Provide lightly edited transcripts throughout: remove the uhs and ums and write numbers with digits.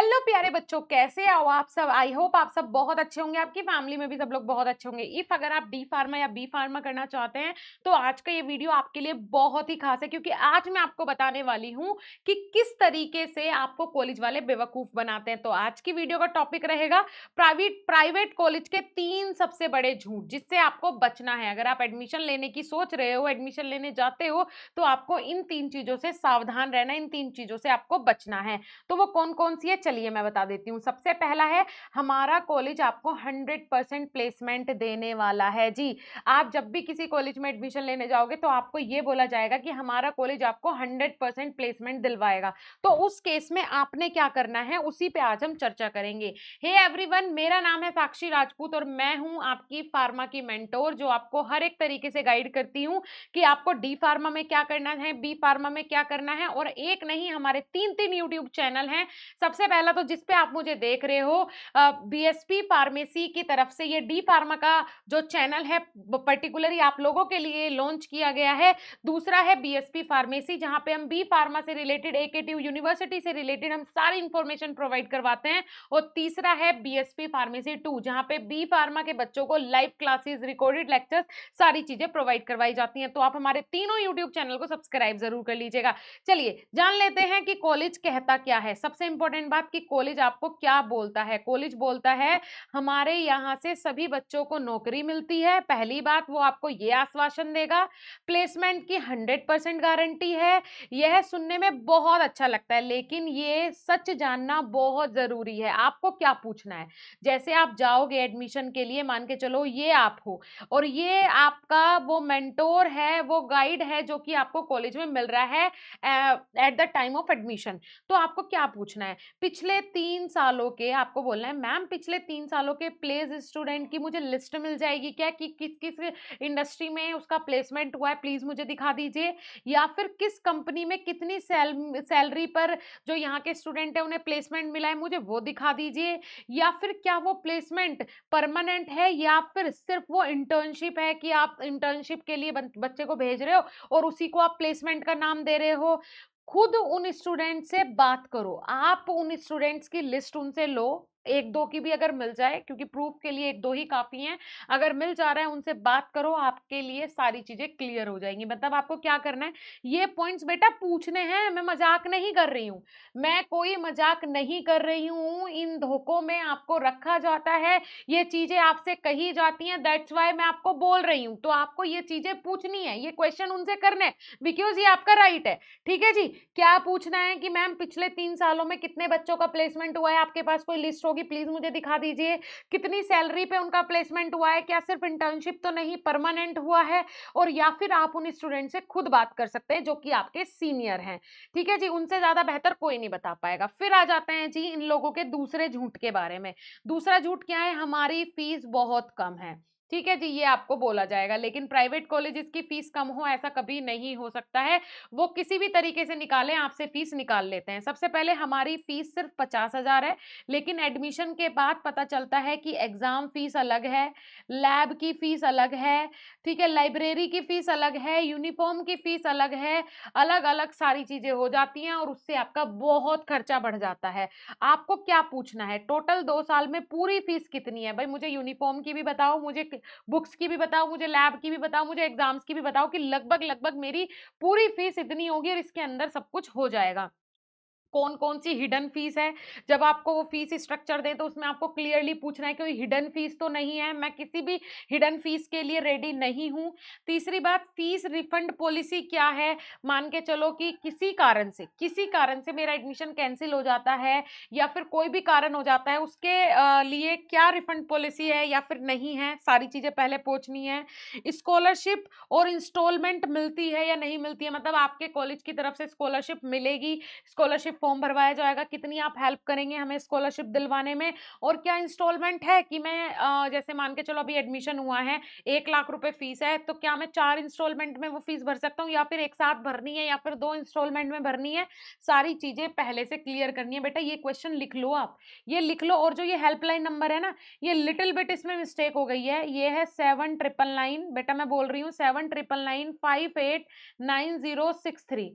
Hello प्यारे बच्चों, कैसे आओ आप सब। आई होप आप सब बहुत अच्छे होंगे, आपकी फैमिली में भी सब लोग बहुत अच्छे होंगे। इफ अगर आप डी फार्मा या बी फार्मा करना चाहते हैं तो आज का ये वीडियो आपके लिए बहुत ही खास है, क्योंकि आज मैं आपको बताने वाली हूँ कि किस तरीके से आपको कॉलेज वाले बेवकूफ बनाते हैं। तो आज की वीडियो का टॉपिक रहेगा प्राइवेट प्राइवेट कॉलेज के 3 सबसे बड़े झूठ, जिससे आपको बचना है। अगर आप एडमिशन लेने की सोच रहे हो, एडमिशन लेने जाते हो, तो आपको इन 3 चीजों से सावधान रहना, इन 3 चीजों से आपको बचना है। तो वो कौन कौन सी है, चलिए मैं बता देती हूँ। सबसे पहला है, हमारा कॉलेज आपको 100% प्लेसमेंट देने वाला है। जी, आप जब भी किसी कॉलेज में एडमिशन लेने जाओगे तो आपको ये बोला जाएगा कि हमारा कॉलेज आपको 100% प्लेसमेंट दिलवाएगा। तो उस केस में आपने क्या करना है, उसी पे आज हम चर्चा करेंगे। हे एवरीवन, मेरा नाम है साक्षी राजपूत और मैं हूं आपकी फार्मा की मेंटोर, जो आपको हर एक तरीके से गाइड करती हूँ कि आपको डी फार्मा में क्या करना है, बी फार्मा में क्या करना है। और एक नहीं, हमारे 3 यूट्यूब चैनल हैं। सबसे पहला तो जिस पे आप मुझे देख रहे हो, बीएसपी फार्मेसी की तरफ से ये डी फार्मा का जो चैनल है पर्टिकुलरली आप लोगों के लिए लॉन्च किया गया है। दूसरा है बीएसपी फार्मेसी, जहां पे हम बी फार्मा से रिलेटेड, एकेटीयू यूनिवर्सिटी से रिलेटेड हम सारी इंफॉर्मेशन प्रोवाइड करवाते हैं। और तीसरा है बीएसपी फार्मेसी 2, जहां पे बी फार्मा के बच्चों को लाइव क्लासेस, रिकॉर्डेड लेक्चर्स, सारी चीजें प्रोवाइड करवाई जाती हैं। तो आप हमारे तीनों यूट्यूब चैनल को सब्सक्राइब जरूर कर लीजिएगा। चलिए जान लेते हैं कि कॉलेज कहता क्या है। सबसे इंपॉर्टेंट बात कि कॉलेज आपको क्या बोलता है। कॉलेज बोलता है हमारे यहाँ से सभी बच्चों को नौकरी मिलती है। पहली बात, वो आपको ये आश्वासन देगा, प्लेसमेंट की 100% गारंटी है। यह सुनने में बहुत अच्छा लगता है, लेकिन ये सच जानना बहुत जरूरी है। आपको क्या पूछना है, जैसे आप जाओगे एडमिशन के लिए, मान के चलो ये आप हो और ये आपका वो मेंटोर है, वो गाइड है जो कि आपको कॉलेज में मिल रहा है at the time of admission. तो आपको क्या पूछना है, पिछले 3 सालों के, आपको बोलना है मैम पिछले 3 सालों के प्लेस स्टूडेंट की मुझे लिस्ट मिल जाएगी क्या, कि किस किस इंडस्ट्री में उसका प्लेसमेंट हुआ है, प्लीज मुझे दिखा दीजिए। या फिर किस कंपनी में कितनी सैलरी पर जो यहाँ के स्टूडेंट है उन्हें प्लेसमेंट मिला है, मुझे वो दिखा दीजिए। या फिर क्या वो प्लेसमेंट परमानेंट है, या फिर सिर्फ वो इंटर्नशिप है कि आप इंटर्नशिप के लिए बच्चे को भेज रहे हो और उसी को आप प्लेसमेंट का नाम दे रहे हो। खुद उन स्टूडेंट से बात करो, आप उन स्टूडेंट्स की लिस्ट उनसे लो, एक दो की भी अगर मिल जाए, क्योंकि प्रूफ के लिए एक दो ही काफी हैं। अगर मिल जा रहा है उनसे बात करो, आपके लिए सारी चीजें क्लियर हो जाएंगी। मतलब आपको क्या करना है, ये पॉइंट्स बेटा पूछने हैं। मैं मजाक नहीं कर रही हूँ, मैं कोई मजाक नहीं कर रही हूँ। इन धोखों में आपको रखा जाता है, ये चीजें आपसे कही जाती हैं, दैट्स वाई मैं आपको बोल रही हूँ। तो आपको ये चीजें पूछनी है, ये क्वेश्चन उनसे करने, बिकॉज ये आपका राइट है। ठीक है जी, क्या पूछना है कि मैम पिछले 3 सालों में कितने बच्चों का प्लेसमेंट हुआ है, आपके पास कोई लिस्ट होगी प्लीज मुझे दिखा दीजिए। कितनी सैलरी पे उनका प्लेसमेंट हुआ है, क्या सिर्फ इंटर्नशिप तो नहीं, परमानेंट हुआ है। और या फिर आप उन स्टूडेंट से खुद बात कर सकते हैं जो कि आपके सीनियर हैं। ठीक है जी, उनसे ज्यादा बेहतर कोई नहीं बता पाएगा। फिर आ जाते हैं जी इन लोगों के दूसरे झूठ के बारे में। दूसरा झूठ क्या है, हमारी फीस बहुत कम है। ठीक है जी, ये आपको बोला जाएगा, लेकिन प्राइवेट कॉलेजेस की फीस कम हो ऐसा कभी नहीं हो सकता है। वो किसी भी तरीके से निकालें, आपसे फीस निकाल लेते हैं। सबसे पहले हमारी फीस सिर्फ 50,000 है, लेकिन एडमिशन के बाद पता चलता है कि एग्जाम फीस अलग है, लैब की फीस अलग है, ठीक है, लाइब्रेरी की फीस अलग है, यूनिफॉर्म की फीस अलग है, अलग अलग सारी चीजें हो जाती हैं और उससे आपका बहुत खर्चा बढ़ जाता है। आपको क्या पूछना है, टोटल 2 साल में पूरी फीस कितनी है भाई, मुझे यूनिफॉर्म की भी बताओ, मुझे बुक्स की भी बताओ, मुझे लैब की भी बताओ, मुझे एग्जाम्स की भी बताओ, कि लगभग लगभग मेरी पूरी फीस इतनी होगी और इसके अंदर सब कुछ हो जाएगा। कौन कौन सी हिडन फीस है, जब आपको वो फीस स्ट्रक्चर दें तो उसमें आपको क्लियरली पूछना है कि हिडन फीस तो नहीं है, मैं किसी भी हिडन फीस के लिए रेडी नहीं हूं। तीसरी बात, फीस रिफंड पॉलिसी क्या है। मान के चलो कि किसी कारण से मेरा एडमिशन कैंसिल हो जाता है या फिर कोई भी कारण हो जाता है, उसके लिए क्या रिफंड पॉलिसी है या फिर नहीं है, सारी चीजें पहले पूछनी है। स्कॉलरशिप और इंस्टॉलमेंट मिलती है या नहीं मिलती है, मतलब आपके कॉलेज की तरफ से स्कॉलरशिप मिलेगी, स्कॉलरशिप फॉर्म भरवाया जाएगा, कितनी आप हेल्प करेंगे हमें स्कॉलरशिप दिलवाने में। और क्या इंस्टॉलमेंट है कि मैं जैसे मान के चलो अभी एडमिशन हुआ है, 1 लाख रुपए फीस है, तो क्या मैं 4 इंस्टॉलमेंट में वो फीस भर सकता हूँ, या फिर एक साथ भरनी है, या फिर 2 इंस्टॉलमेंट में भरनी है। सारी चीजें पहले से क्लियर करनी है बेटा, ये क्वेश्चन लिख लो, आप ये लिख लो। और जो ये हेल्पलाइन नंबर है ना, ये लिटिल बिट इसमें मिस्टेक हो गई है, ये है 7999, बेटा मैं बोल रही हूँ 7999589063,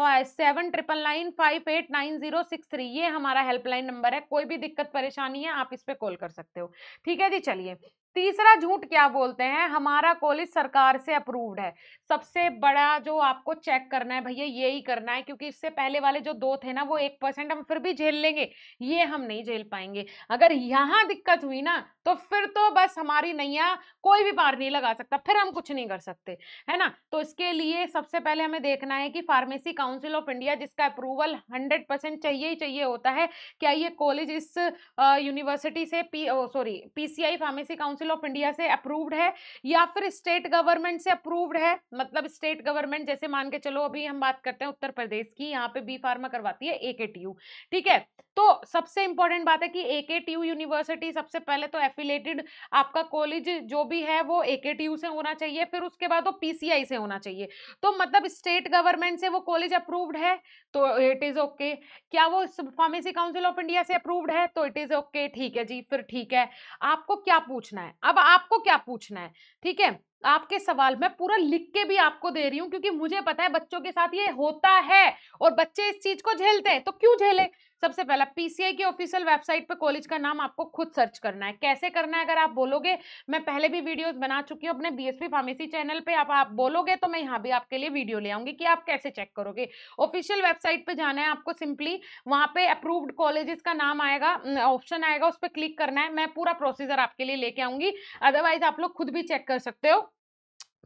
79995899063 ये हमारा हेल्पलाइन नंबर है। कोई भी दिक्कत परेशानी है आप इस पे कॉल कर सकते हो। ठीक है जी। चलिए, तीसरा झूठ क्या बोलते हैं, हमारा कॉलेज सरकार से अप्रूव्ड है। सबसे बड़ा जो आपको चेक करना है भैया यही करना है, क्योंकि इससे पहले वाले जो दो थे ना वो 1% हम फिर भी झेल लेंगे, ये हम नहीं झेल पाएंगे। अगर यहां दिक्कत हुई ना तो फिर तो बस हमारी नैया कोई भी पार नहीं लगा सकता, फिर हम कुछ नहीं कर सकते, है ना। तो इसके लिए सबसे पहले हमें देखना है कि फार्मेसी काउंसिल ऑफ इंडिया, जिसका अप्रूवल 100% चाहिए ही चाहिए होता है, क्या ये कॉलेज इस यूनिवर्सिटी से PCI pharmacy council of India से अप्रूव्ड है या फिर स्टेट गवर्नमेंट से अप्रूव्ड है। मतलब स्टेट गवर्नमेंट जैसे मान के चलो, अभी हम बात करते हैं उत्तर प्रदेश की, यहाँ पे बी फार्मा करवाती है एकेटीयू। ठीक है, तो सबसे इंपॉर्टेंट बात है कि एकेटीयू यूनिवर्सिटी सबसे पहले तो एफिलेटेड आपका कॉलेज जो भी है वो एकेटीयू से होना चाहिए, फिर उसके बाद वो पीसीआई से होना चाहिए। तो मतलब स्टेट गवर्नमेंट से वो कॉलेज अप्रूव्ड है तो इट इज ओके। क्या वो फार्मेसी काउंसिल ऑफ इंडिया से अप्रूव्ड है तो इट इज ओके। ठीक है जी, फिर ठीक है। आपको क्या पूछना है, अब आपको क्या पूछना है, ठीक है। आपके सवाल मैं पूरा लिख के भी आपको दे रही हूं, क्योंकि मुझे पता है बच्चों के साथ ये होता है और बच्चे इस चीज को झेलते हैं, तो क्यों झेले। सबसे पहला, पीसीआई की ऑफिशियल वेबसाइट पे कॉलेज का नाम आपको खुद सर्च करना है। कैसे करना है अगर आप बोलोगे, मैं पहले भी वीडियोस बना चुकी हूँ अपने बीएसपी फार्मेसी चैनल पे, आप बोलोगे तो मैं यहाँ भी आपके लिए वीडियो ले आऊंगी कि आप कैसे चेक करोगे। ऑफिशियल वेबसाइट पे जाना है आपको, सिंपली वहां पे अप्रूव्ड कॉलेजेस का नाम आएगा, ऑप्शन आएगा, उस पर क्लिक करना है। मैं पूरा प्रोसीजर आपके लिए लेके आऊंगी, अदरवाइज आप लोग खुद भी चेक कर सकते हो।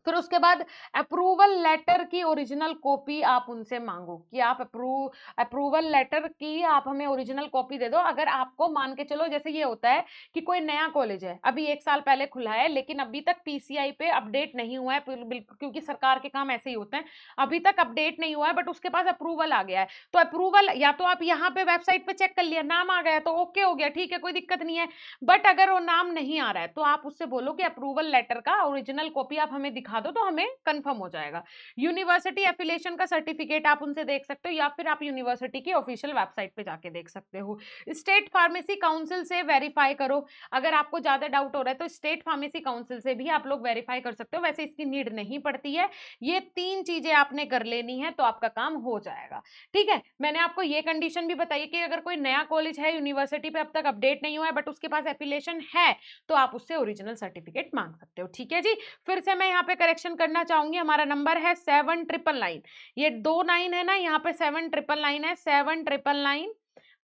फिर उसके बाद अप्रूवल लेटर की ओरिजिनल कॉपी आप उनसे मांगो कि आप अप्रूवल लेटर की आप हमें ओरिजिनल कॉपी दे दो। अगर आपको मान के चलो, जैसे ये होता है कि कोई नया कॉलेज है, अभी 1 साल पहले खुला है, लेकिन अभी तक पीसीआई पे अपडेट नहीं हुआ है, बिल्कुल, क्योंकि सरकार के काम ऐसे ही होते हैं, अभी तक अपडेट नहीं हुआ है, बट उसके पास अप्रूवल आ गया है। तो अप्रूवल या तो आप यहाँ पे वेबसाइट पे चेक कर लिया, नाम आ गया तो ओके हो गया, ठीक है, कोई दिक्कत नहीं है। बट अगर वो नाम नहीं आ रहा है तो आप उससे बोलो कि अप्रूवल लेटर का ओरिजिनल कॉपी आप हमें दिखा दो, तो हमें कंफर्म हो जाएगा। यूनिवर्सिटी एफिलिएशन का सर्टिफिकेट आप उनसे देख सकते हो, या फिर आप यूनिवर्सिटी की ऑफिशियल वेबसाइट पे जाके देख सकते हो। स्टेट फार्मेसी काउंसिल से वेरीफाई करो। अगर आपको ज्यादा डाउट हो रहा है तो स्टेट फार्मेसी काउंसिल से भी आप लोग वेरीफाई कर सकते हो, वैसे इसकी नीड नहीं पड़ती है। ये 3 चीजें आपने कर लेनी है तो आपका काम हो जाएगा। ठीक है, मैंने आपको ये कंडीशन भी बताई कि अगर कोई नया कॉलेज है, यूनिवर्सिटी पे अब तक अपडेट नहीं हुआ है, बट उसके पास एफिलिएशन है, तो आप उससे ओरिजिनल सर्टिफिकेट मांग सकते हो। ठीक है जी। फिर से मैं यहाँ पे करेक्शन करना चाहूंगी, हमारा नंबर है 7999, ये 2 9 है ना, यहाँ पे 7999 है, 7999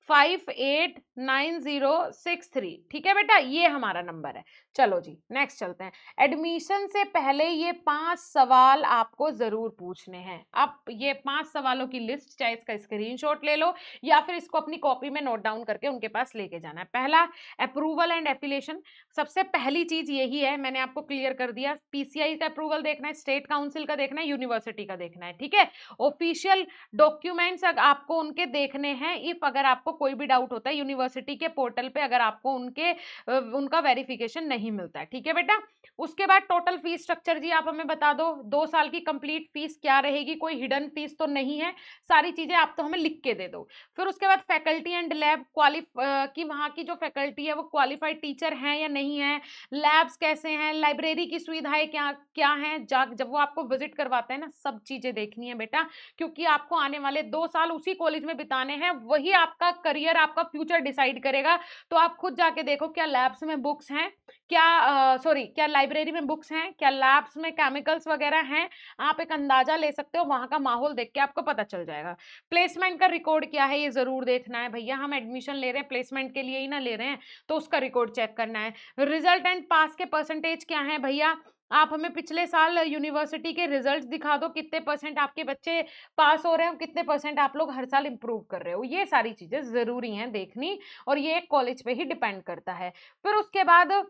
589063। ठीक है बेटा, ये हमारा नंबर है। चलो जी, नेक्स्ट चलते हैं। एडमिशन से पहले ये 5 सवाल आपको जरूर पूछने हैं। अब ये 5 सवालों की लिस्ट, चाहे इसका स्क्रीनशॉट ले लो या फिर इसको अपनी कॉपी में नोट डाउन करके उनके पास लेके जाना है। पहला, अप्रूवल एंड एफिलिएशन। सबसे पहली चीज यही है, मैंने आपको क्लियर कर दिया। पीसीआई का अप्रूवल देखना है, स्टेट काउंसिल का देखना है, यूनिवर्सिटी का देखना है। ठीक है, ऑफिशियल डॉक्यूमेंट्स आपको उनके देखने हैं। इफ अगर आपको कोई भी डाउट होता है यूनिवर्सिटी के पोर्टल पे, अगर आपको उनका वेरिफिकेशन नहीं मिलता है। ठीक है बेटा। उसके बाद टोटल फीस स्ट्रक्चर जी आप हमें बता दो, 2 साल की कंप्लीट फीस क्या रहेगी, कोई हिडन फीस तो नहीं है, सारी चीजें आप तो हमें लिख के दे दो। फिर उसके बाद फैकल्टी एंड लैब की वहां की जो फैकल्टी है वो क्वालिफाइड टीचर है या नहीं है, लैब्स कैसे हैं, लाइब्रेरी की सुविधाएं क्या क्या है, जब वो आपको विजिट करवाते हैं ना, सब चीजें देखनी है बेटा, क्योंकि आपको आने वाले 2 साल उसी कॉलेज में बिताने हैं, वही आपका करियर, आपका फ्यूचर डिसाइड करेगा। तो आप खुद जाके देखो, क्या लैब्स में बुक्स हैं, क्या लाइब्रेरी में बुक्स हैं, क्या लैब्स में केमिकल्स वगैरह हैं। आप एक अंदाजा ले सकते हो, वहां का माहौल देख के आपको पता चल जाएगा। प्लेसमेंट का रिकॉर्ड क्या है ये जरूर देखना है भैया, हम एडमिशन ले रहे हैं प्लेसमेंट के लिए ही ना ले रहे हैं, तो उसका रिकॉर्ड चेक करना है। रिजल्ट एंड पास के परसेंटेज क्या है भैया, आप हमें पिछले साल यूनिवर्सिटी के रिजल्ट्स दिखा दो, कितने परसेंट आपके बच्चे पास हो रहे हैं, कितने परसेंट आप लोग हर साल इंप्रूव कर रहे हो, ये सारी चीजें जरूरी हैं देखनी, और ये कॉलेज पे ही डिपेंड करता है। फिर उसके बाद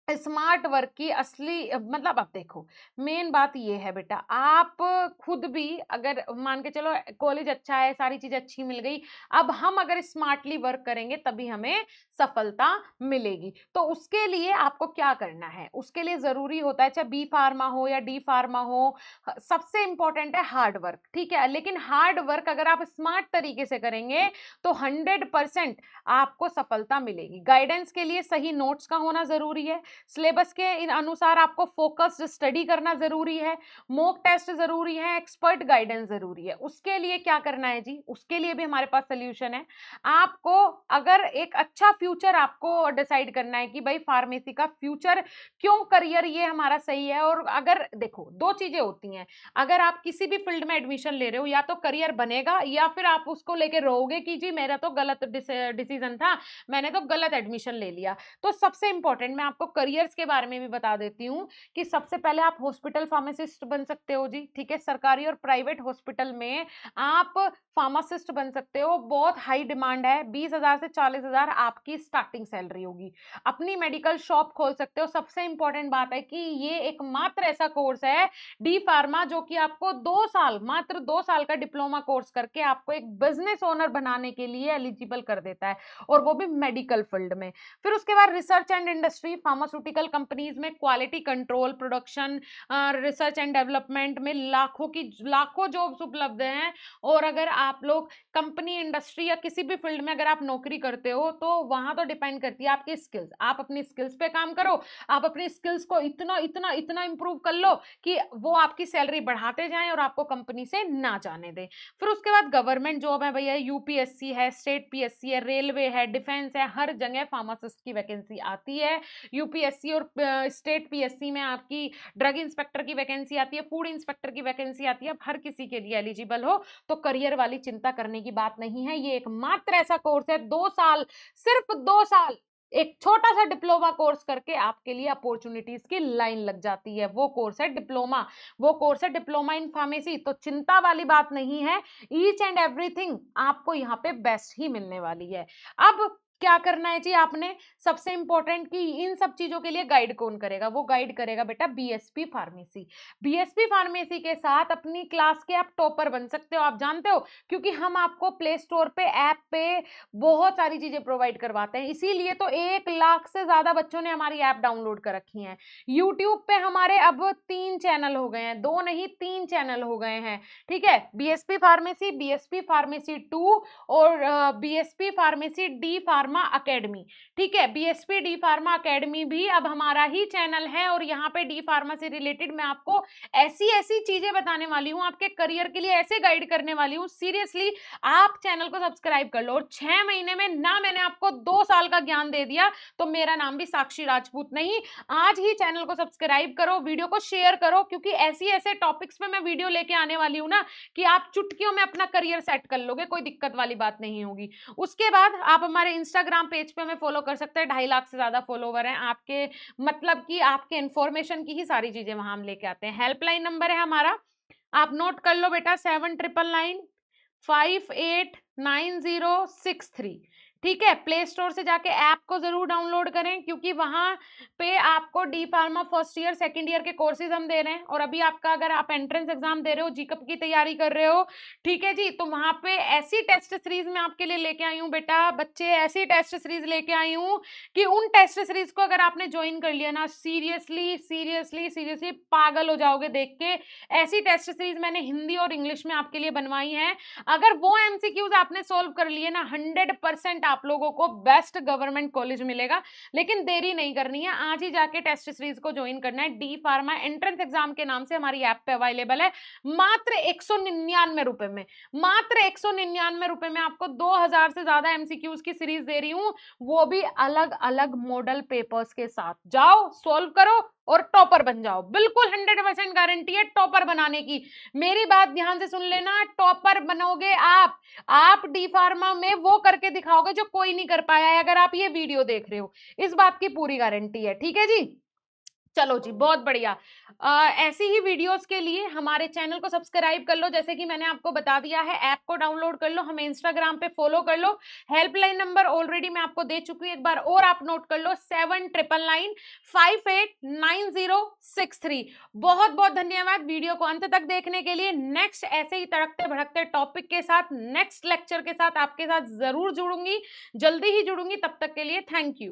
स्मार्ट वर्क की असली मतलब, अब देखो मेन बात ये है बेटा, आप खुद भी अगर मान के चलो कॉलेज अच्छा है, सारी चीजें अच्छी मिल गई, अब हम अगर स्मार्टली वर्क करेंगे तभी हमें सफलता मिलेगी। तो उसके लिए आपको क्या करना है, उसके लिए जरूरी होता है, चाहे बी फार्मा हो या डी फार्मा हो, सबसे इंपॉर्टेंट है हार्ड वर्क। ठीक है, लेकिन हार्ड वर्क अगर आप स्मार्ट तरीके से करेंगे तो 100% आपको सफलता मिलेगी। गाइडेंस के लिए सही नोट्स का होना जरूरी है, सिलेबस के इन अनुसार आपको फोकस्ड स्टडी करना जरूरी है, मॉक टेस्ट जरूरी है, एक्सपर्ट गाइडेंस जरूरी है। उसके लिए क्या करना है जी, उसके लिए भी हमारे पास सोल्यूशन है। आपको अगर एक अच्छा फ्यूचर आपको डिसाइड करना है कि भाई फार्मेसी का फ्यूचर क्यों करियर ये हमारा सही है, और अगर देखो दो चीजें होती हैं, अगर आप किसी भी फील्ड में एडमिशन ले रहे हो या तो करियर बनेगा या फिर आप उसको लेके रहोगे कि जी मेरा तो गलत डिसीजन था, मैंने तो गलत एडमिशन ले लिया। तो सबसे इंपॉर्टेंट मैं आपको करियर्स के बारे में भी बता देती हूँ कि सबसे पहले आप हॉस्पिटल फार्मासिस्ट बन सकते हो जी, ठीक है। सरकारी और प्राइवेट हॉस्पिटल में आप फार्मासिस्ट बन सकते हो, बहुत हाई डिमांड है, 20,000 से 40,000 आपकी स्टार्टिंग सैलरी होगी। अपनी मेडिकल शॉप खोल सकते हो। सबसे इंपॉर्टेंट बात है कि ये एकमात्र ऐसा कोर्स है डी फार्मा जो कि आपको 2 साल, मात्र 2 साल का डिप्लोमा कोर्स करके आपको एक बिजनेस ओनर बनाने के लिए एलिजिबल कर देता है, और वो भी मेडिकल फील्ड में। फिर उसके बाद research and industry, pharmaceutical companies में quality control, production, research and development में लाखों जॉब्स उपलब्ध हैं। और अगर आप लोग कंपनी, इंडस्ट्री या किसी भी फील्ड में अगर आप नौकरी करते हो तो वहां तो डिपेंड करती है आपकी स्किल्स। आप अपनी स्किल्स पे काम करो, आप अपनी स्किल्स को इतना इतना इतना इंप्रूव कर लो कि वो आपकी सैलरी बढ़ाते जाएं और आपको कंपनी से ना जाने दें। फिर उसके बाद गवर्नमेंट जॉब है भैया, यूपीएससी है, स्टेट पीएससी है, रेलवे है, डिफेंस है, हर जगह फार्मासिस्ट की वैकेंसी आती है। यूपीएससी और स्टेट पीएससी में आपकी ड्रग इंस्पेक्टर की वैकेंसी आती है, फूड इंस्पेक्टर की वैकेंसी आती है। हर किसी के लिए एलिजिबल हो, तो करियर वाली चिंता करने की बात नहीं है। ये एकमात्र ऐसा कोर्स है, 2 साल, सिर्फ 2 साल एक छोटा सा डिप्लोमा कोर्स करके आपके लिए अपॉर्चुनिटीज की लाइन लग जाती है। वो कोर्स है डिप्लोमा, वो कोर्स है डिप्लोमा इन फार्मेसी। तो चिंता वाली बात नहीं है, ईच एंड एवरीथिंग आपको यहाँ पे बेस्ट ही मिलने वाली है। अब क्या करना है जी आपने, सबसे इंपॉर्टेंट कि इन सब चीजों के लिए गाइड कौन करेगा, वो गाइड करेगा बेटा बीएसपी फार्मेसी। बीएसपी फार्मेसी के साथ अपनी क्लास के आप टॉपर बन सकते हो, आप जानते हो, क्योंकि हम आपको प्ले स्टोर पे, ऐप पे बहुत सारी चीजें प्रोवाइड करवाते हैं। इसीलिए तो 1 लाख से ज्यादा बच्चों ने हमारी ऐप डाउनलोड कर रखी है। यूट्यूब पे हमारे अब 3 चैनल हो गए हैं, 2 नहीं 3 चैनल हो गए हैं, ठीक है। बीएसपी फार्मेसी, बीएसपी फार्मेसी 2 और BSP pharmacy D pharma academy, ठीक है। बीएसपी डी फार्मा अकेडमी भी अब हमारा ही चैनल है, और यहाँ पे डी फार्मा से रिलेटेड मैं आपको ऐसी ऐसी चीजें बताने वाली हूँ, आपके करियर के लिए ऐसे गाइड करने वाली हूँ। सीरियसली आप चैनल को सब्सक्राइब कर लो, और 6 महीने में ना मैंने आपको 2 साल का ज्ञान दे दिया तो मेरा नाम भी साक्षी राजपूत नहीं। आज ही चैनल को सब्सक्राइब करो, वीडियो को शेयर करो, क्योंकि ऐसी ऐसे टॉपिक्स पे मैं वीडियो लेके आने वाली हूँ ना कि आप चुटकियों में अपना करियर सेट कर लोगे, कोई दिक्कत वाली बात नहीं होगी। उसके बाद आप हमारे इंस्टाग्राम पेज पे हमें फॉलो कर सकते हैं, 2.5 लाख से ज्यादा फॉलोवर हैं आपके, मतलब कि आपके इंफॉर्मेशन की ही सारी चीजें वहां हम लेके आते हैं। हेल्पलाइन नंबर है हमारा, आप नोट कर लो बेटा, 7999589063, ठीक है। प्ले स्टोर से जाके ऐप को जरूर डाउनलोड करें, क्योंकि वहां पे आपको D pharma first year, second year के कोर्सेज हम दे रहे हैं। और अभी आपका अगर आप एंट्रेंस एग्जाम दे रहे हो, जीकअप की तैयारी कर रहे हो, ठीक है जी, तो वहां पे ऐसी टेस्ट सीरीज मैं आपके लिए लेके आई हूँ बेटा बच्चे, ऐसी टेस्ट सीरीज लेके आई हूँ कि उन टेस्ट सीरीज को अगर आपने ज्वाइन कर लिया ना, सीरियसली सीरियसली सीरियसली पागल हो जाओगे देख के। ऐसी टेस्ट सीरीज मैंने हिंदी और इंग्लिश में आपके लिए बनवाई है। अगर वो एमसीक्यूज आपने सोल्व कर लिए ना, 100% आप लोगों को बेस्ट गवर्नमेंट कॉलेज मिलेगा। लेकिन देरी नहीं करनी है, आज ही जाके टेस्ट सीरीज को ज्वाइन करना है। डी फार्मा एंट्रेंस एग्जाम के नाम से हमारी ऐप पे अवेलेबल है, मात्र 199 रुपए में, मात्र 199 रुपए में आपको 2000 से ज्यादा एमसीक्यूज की सीरीज दे रही हूं, वो भी अलग अलग मॉडल पेपर्स के साथ। जाओ सोल्व करो और टॉपर बन जाओ, बिल्कुल 100% गारंटी है टॉपर बनाने की। मेरी बात ध्यान से सुन लेना, टॉपर बनोगे आप डी फार्मा में वो करके दिखाओगे जो कोई नहीं कर पाया है, अगर आप ये वीडियो देख रहे हो, इस बात की पूरी गारंटी है, ठीक है जी। चलो जी, बहुत बढ़िया। ऐसी ही वीडियोस के लिए हमारे चैनल को सब्सक्राइब कर लो, जैसे कि मैंने आपको बता दिया है। ऐप को डाउनलोड कर लो, हमें इंस्टाग्राम पे फॉलो कर लो। हेल्पलाइन नंबर ऑलरेडी मैं आपको दे चुकी हूँ, एक बार और आप नोट कर लो, 7999589063। बहुत बहुत धन्यवाद वीडियो को अंत तक देखने के लिए। नेक्स्ट ऐसे ही तड़कते भड़कते टॉपिक के साथ, नेक्स्ट लेक्चर के साथ आपके साथ जरूर जुड़ूंगी, जल्दी ही जुड़ूंगी। तब तक के लिए थैंक यू।